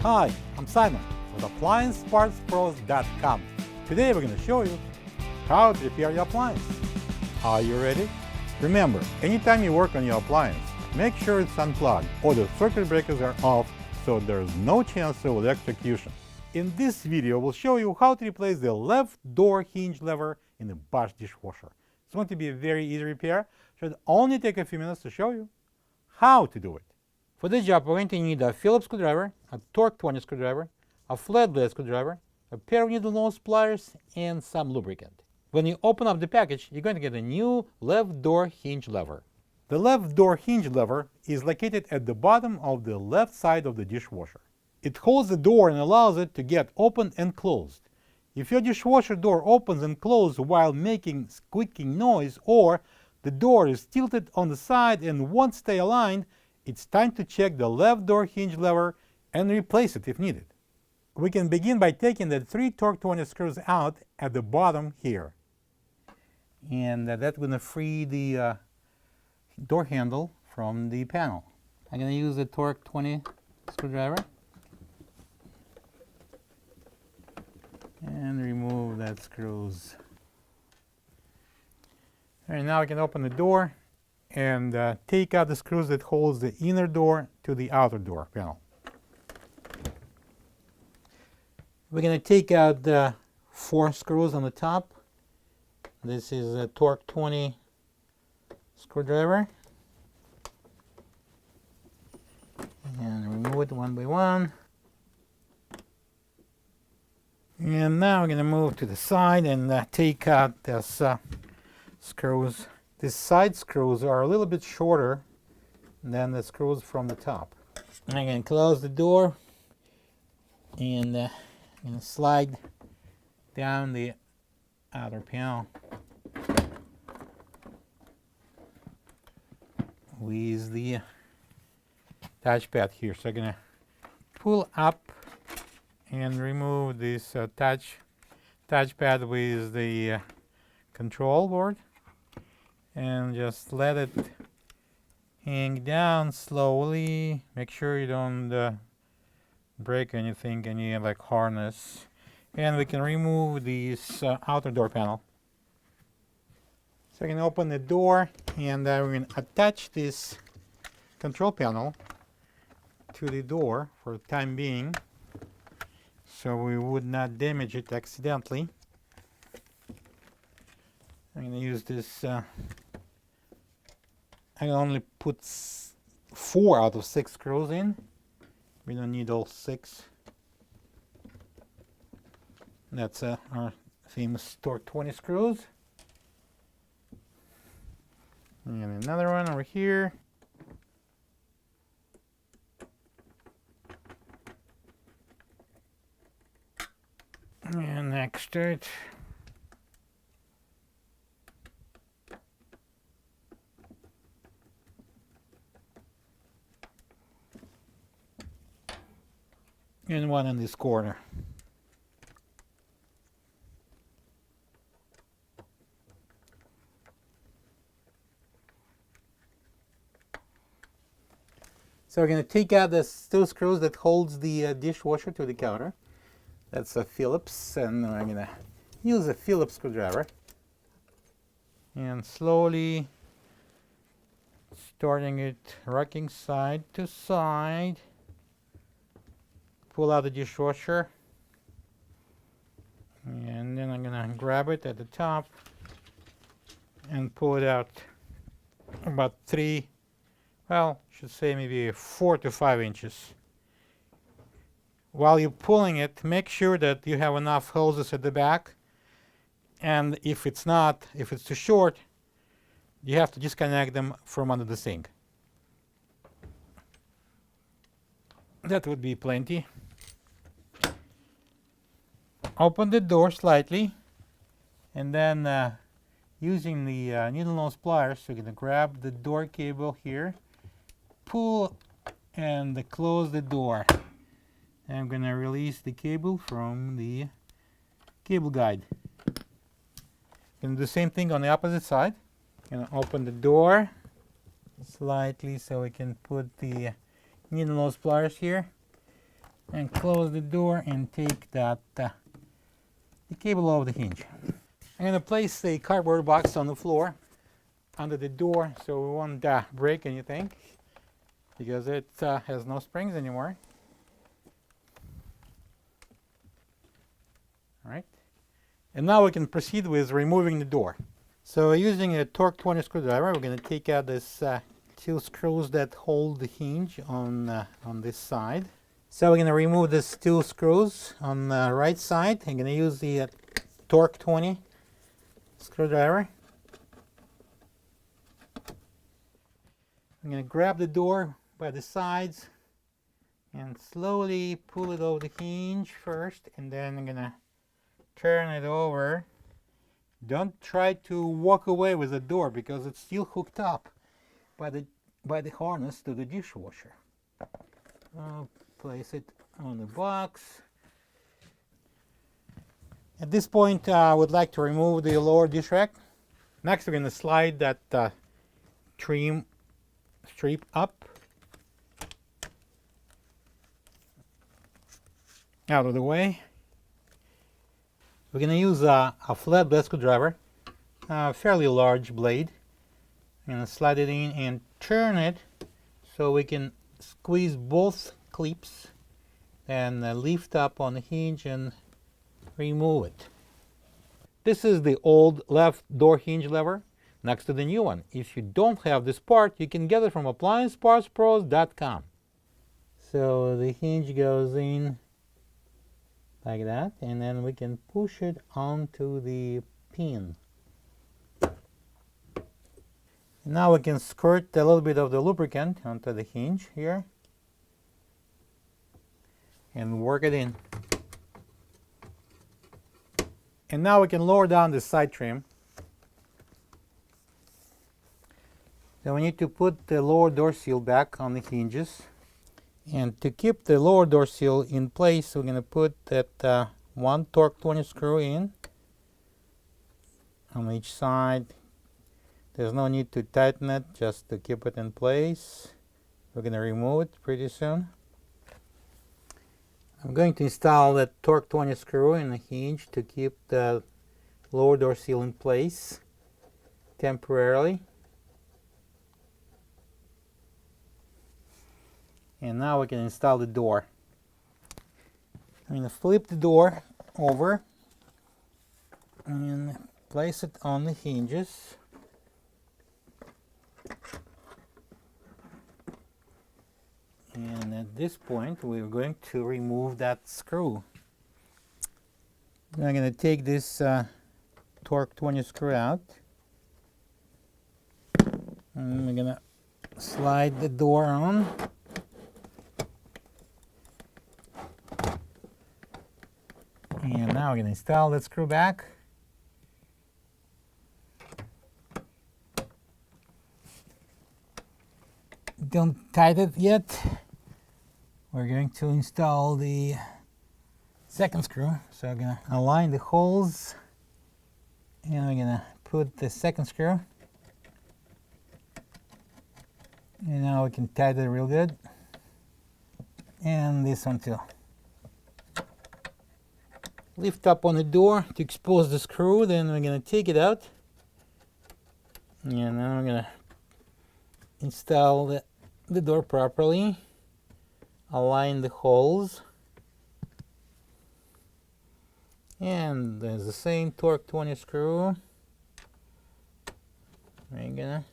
Hi, I'm Simon with AppliancePartsPros.com. Today we're going to show you how to repair your appliance. Are you ready? Remember, anytime you work on your appliance, make sure it's unplugged or the circuit breakers are off so there's no chance of electrocution. In this video, we'll show you how to replace the left door hinge lever in the Bosch dishwasher. It's going to be a very easy repair. Should only take a few minutes to show you how to do it. For this job, we're going to need a Phillips screwdriver, a Torx 20 screwdriver, a flathead screwdriver, a pair of needlenose pliers, and some lubricant. When you open up the package, you're going to get a new left door hinge lever. The left door hinge lever is located at the bottom of the left side of the dishwasher. It holds the door and allows it to get opened and closed. If your dishwasher door opens and closes while making squeaking noise, or the door is tilted on the side and won't stay aligned, it's time to check the left door hinge lever and replace it if needed. We can begin by taking the 3 Torx 20 screws out at the bottom here. And that's going to free the door handle from the panel. I'm going to use the Torx 20 screwdriver and remove that screws. All right, now I can open the door and take out the screws that holds the inner door to the outer door panel. We're going to take out the 4 screws on the top. This is a Torx 20 screwdriver. And remove it one by one. And now we're going to move to the side and take out this screws. These side screws are a little bit shorter than the screws from the top. I'm going to close the door and I'm going to slide down the outer panel with the touchpad here. So I'm going to pull up and remove this touchpad with the control board. And just let it hang down slowly. Make sure you don't break anything, any like harness. And we can remove this outer door panel. So I can open the door and we're going to attach this control panel to the door for the time being, so we would not damage it accidentally. I'm going to use this. I only put 4 out of 6 screws in. We don't need all 6. That's our famous Torx 20 screws. And another one over here. And next to it. And one in this corner. So we're going to take out the 2 screws that holds the dishwasher to the counter. That's a Phillips, and I'm going to use a Phillips screwdriver and slowly starting it, rocking side to side. Pull out the dishwasher, and then I'm going to grab it at the top and pull it out about 3, well, I should say maybe 4 to 5 inches. While you're pulling it, make sure that you have enough hoses at the back, and if it's too short, you have to disconnect them from under the sink. That would be plenty. Open the door slightly, and then using the needlenose pliers, you're going to grab the door cable here, pull, and close the door. And I'm going to release the cable from the cable guide. And do the same thing on the opposite side. Going to open the door slightly so we can put the needlenose pliers here. and close the door and take that the cable off the hinge. I'm going to place a cardboard box on the floor under the door so we won't break anything because it has no springs anymore. All right. And now we can proceed with removing the door. So using a Torx 20 screwdriver, we're going to take out this two screws that hold the hinge on this side. So we're going to remove these two screws on the right side. I'm going to use the Torx 20 screwdriver. I'm going to grab the door by the sides and slowly pull it over the hinge first, and then I'm going to turn it over. Don't try to walk away with the door because it's still hooked up by the harness to the dishwasher. I'll place it on the box. At this point, I would like to remove the lower dish rack. Next, we're going to slide that trim strip up out of the way. We're going to use a flat blade screwdriver, a fairly large blade. I'm going to slide it in and turn it so we can squeeze both clips and lift up on the hinge and remove it. This is the old left door hinge lever next to the new one. If you don't have this part, you can get it from appliancepartspros.com. So the hinge goes in like that, and then we can push it onto the pin. Now we can squirt a little bit of the lubricant onto the hinge here and work it in. And now we can lower down the side trim. So we need to put the lower door seal back on the hinges. And to keep the lower door seal in place, we're going to put that one Torx 20 screw in on each side. There's no need to tighten it, just to keep it in place. We're going to remove it pretty soon. I'm going to install that Torx 20 screw in the hinge to keep the lower door seal in place temporarily. And now we can install the door. I'm going to flip the door over and place it on the hinges. And at this point, we're going to remove that screw. I'm going to take this Torx 20 screw out. And we're going to slide the door on. And now we're going to install that screw back. Don't tighten it yet. We're going to install the second screw. So I'm going to align the holes. And we're going to put the second screw. And now we can tighten it real good. And this one too. Lift up on the door to expose the screw, then we're going to take it out. And then we're going to install the door properly. Align the holes. And there's the same Torx 20 screw. We're going to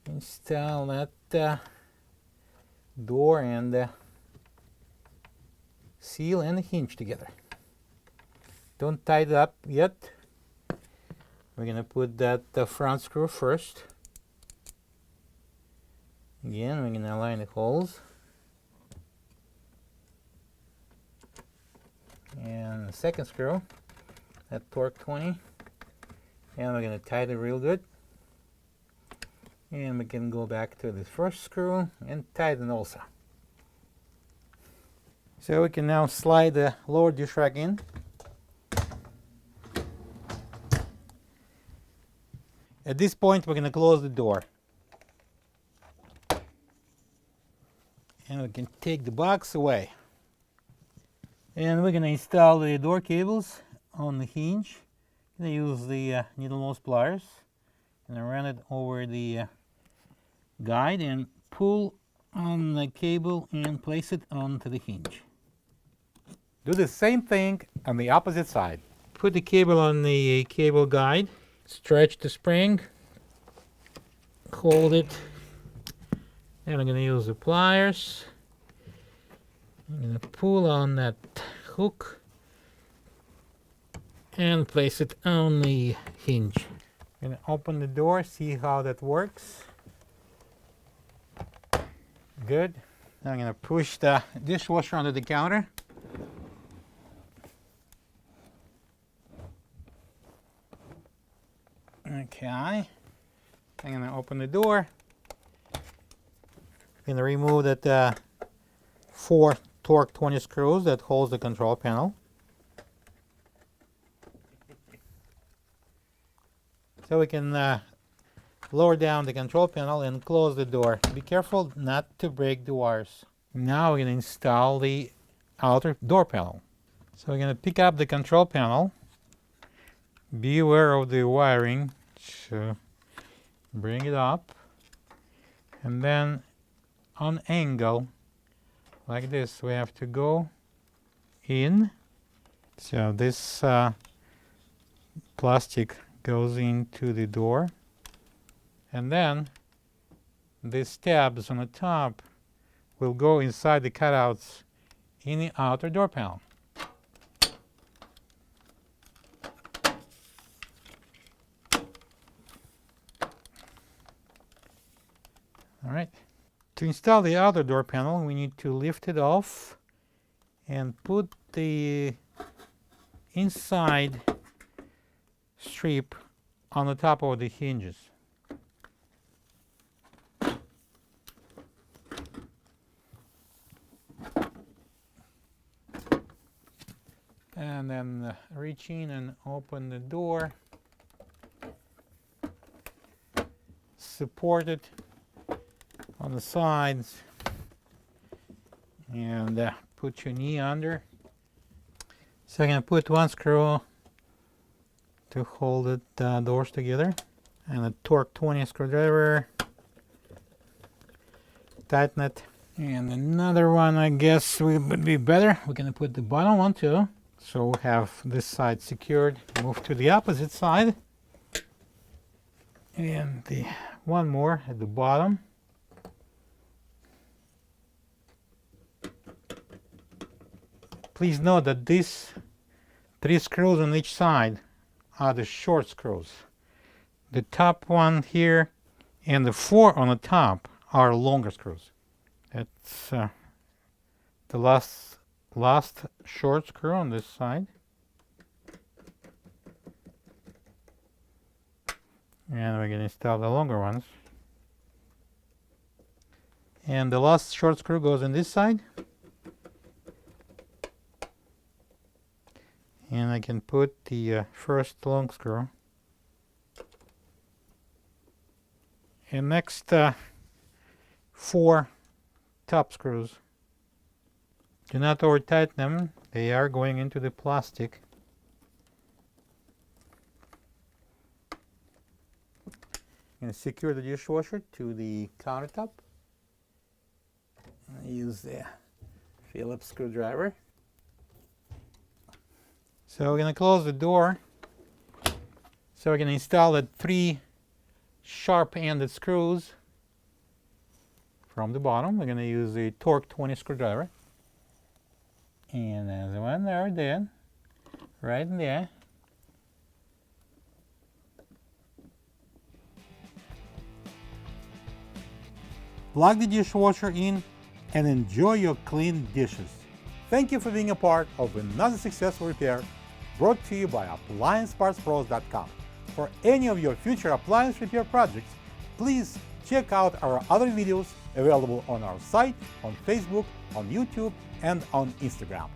install that door and the seal and the hinge together. Don't tie it up yet. We're going to put that front screw first. Again, we're going to align the holes. And the second screw, that Torx 20. And we're going to tighten it real good. And we can go back to the first screw and tighten also. So we can now slide the lower dish rack in. At this point, we're going to close the door. And we can take the box away. And we're going to install the door cables on the hinge. I'm going to use the needlenose pliers and run it over the guide and pull on the cable and place it onto the hinge. Do the same thing on the opposite side. Put the cable on the cable guide, stretch the spring, hold it, and I'm going to use the pliers. I'm going to pull on that hook and place it on the hinge. I'm going to open the door, see how that works. Good. Now I'm going to push the dishwasher onto the counter. Okay. I'm going to open the door. I'm going to remove that 4 Torx 20 screws that holds the control panel. So we can lower down the control panel and close the door. Be careful not to break the wires. Now we're going to install the outer door panel. So we're going to pick up the control panel. Be aware of the wiring. So bring it up. And then on angle, like this, we have to go in. So this plastic goes into the door. And then these tabs on the top will go inside the cutouts in the outer door panel. All right. To install the outer door panel, we need to lift it off and put the inside strip on the top of the hinges. And then reach in and open the door. Support it on the sides and put your knee under. So I'm going to put 1 screw to hold the doors together and a Torx 20 screwdriver. Tighten it. And another one, I guess, would be better. We're going to put the bottom one too. So we have this side secured. Move to the opposite side. And the one more at the bottom. Please note that these 3 screws on each side are the short screws. The top one here and the 4 on the top are longer screws. That's the last short screw on this side. And we're going to install the longer ones. And the last short screw goes on this side. And I can put the first long screw. And next 4 top screws. Do not over tighten them, they are going into the plastic. I'm going to secure the dishwasher to the countertop. I use the Phillips screwdriver. So we're going to close the door. So we're going to install the 3 sharp-ended screws from the bottom. We're going to use the Torx 20 screwdriver. And there's one there, right in there. Plug the dishwasher in and enjoy your clean dishes. Thank you for being a part of another successful repair brought to you by AppliancePartsPros.com. For any of your future appliance repair projects, please check out our other videos available on our site, on Facebook, on YouTube, and on Instagram.